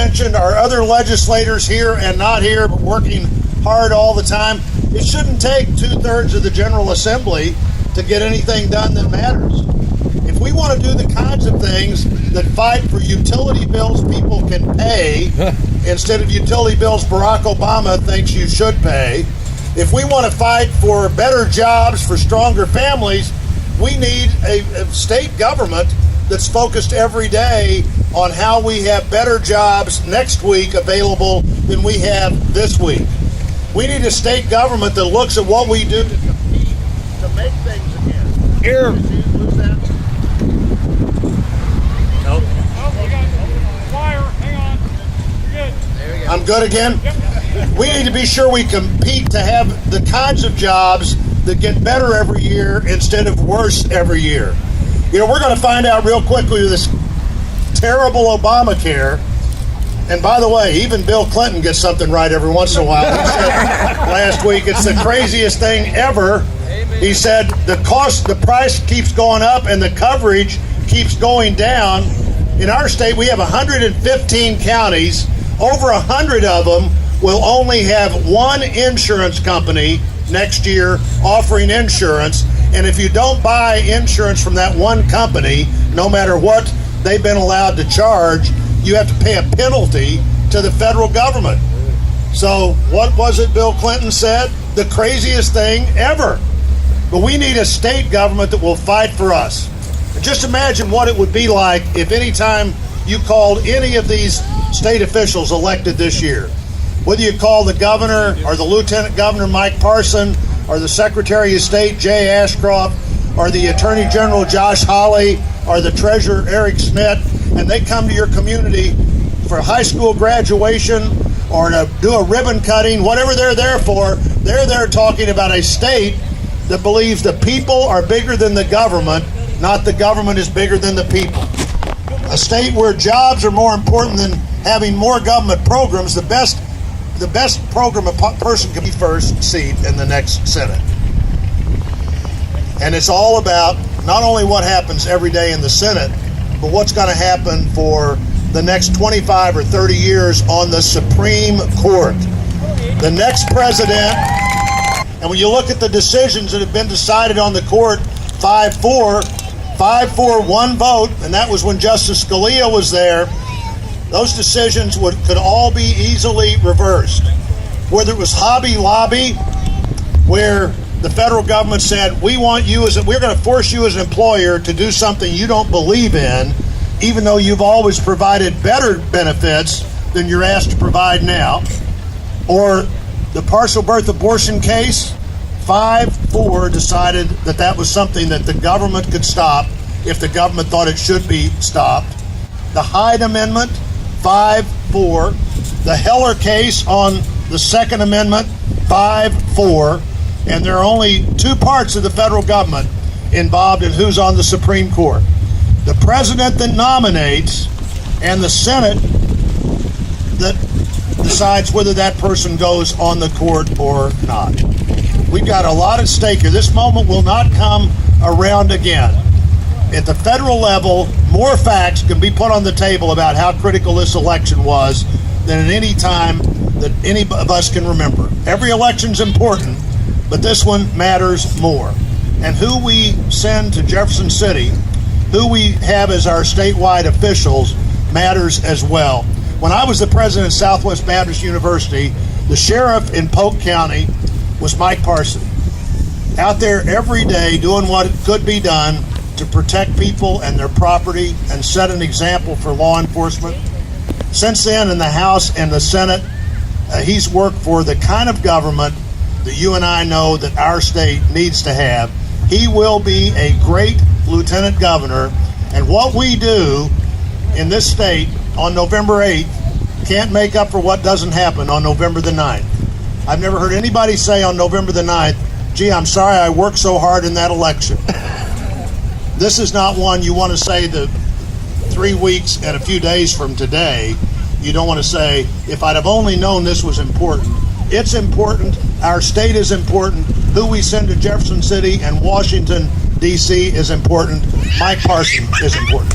mentioned, our other legislators here and not here, but working hard all the time. It shouldn't take 2/3 of the General Assembly to get anything done that matters. If we want to do the kinds of things that fight for utility bills people can pay instead of utility bills Barack Obama thinks you should pay, if we want to fight for better jobs for stronger families, we need a state government that's focused every day on how we have better jobs next week available than we have this week. We need a state government that looks at what we do to compete, to make things again. Here. Lose that? Nope. Oh, we got wire. Hang on. You're good. There we go. I'm good again? Yep. We need to be sure we compete to have the kinds of jobs that get better every year instead of worse every year. You know, we're going to find out real quickly with this terrible Obamacare. And by the way, even Bill Clinton gets something right every once in a while. He said last week, it's the craziest thing ever. He said the price keeps going up and the coverage keeps going down. In our state, we have 115 counties. Over 100 of them will only have one insurance company next year offering insurance. And if you don't buy insurance from that one company, no matter what they've been allowed to charge, you have to pay a penalty to the federal government. So what was it Bill Clinton said? The craziest thing ever. But we need a state government that will fight for us. And just imagine what it would be like if any time you called any of these state officials elected this year, whether you call the governor or the lieutenant governor Mike Parson or the Secretary of State Jay Ashcroft or the Attorney General Josh Hawley or the Treasurer Eric Schmidt, and they come to your community for high school graduation or to do a ribbon cutting, whatever they're there for, they're there talking about a state that believes the people are bigger than the government, not the government is bigger than the people. A state where jobs are more important than having more government programs. The best program a person can be first seat in the next Senate. And it's all about not only what happens every day in the Senate, but what's going to happen for the next 25 or 30 years on the Supreme Court. The next president, and when you look at the decisions that have been decided on the court, 5-4, one vote, and that was when Justice Scalia was there, those decisions could all be easily reversed. Whether it was Hobby Lobby, where the federal government said, we're going to force you as an employer to do something you don't believe in, even though you've always provided better benefits than you're asked to provide now. Or the partial birth abortion case, 5-4 decided that that was something that the government could stop if the government thought it should be stopped. The Hyde Amendment, 5-4. The Heller case on the Second Amendment, 5-4. And there are only two parts of the federal government involved in who's on the Supreme Court. The president that nominates and the Senate that decides whether that person goes on the court or not. We've got a lot at stake here. This moment will not come around again. At the federal level, more facts can be put on the table about how critical this election was than at any time that any of us can remember. Every election's important, but this one matters more. And who we send to Jefferson City, who we have as our statewide officials, matters as well. When I was the president of Southwest Baptist University, the sheriff in Polk County was Mike Parson. Out there every day doing what could be done to protect people and their property and set an example for law enforcement. Since then, in the House and the Senate, he's worked for the kind of government that you and I know that our state needs to have. He will be a great lieutenant governor, and what we do in this state on November 8th can't make up for what doesn't happen on November the 9th. I've never heard anybody say on November the 9th, gee, I'm sorry I worked so hard in that election. This is not one you want to say the 3 weeks and a few days from today. You don't want to say, if I'd have only known this was important. It's important. Our state is important. Who we send to Jefferson City and Washington, D.C. is important. Mike Parson is important.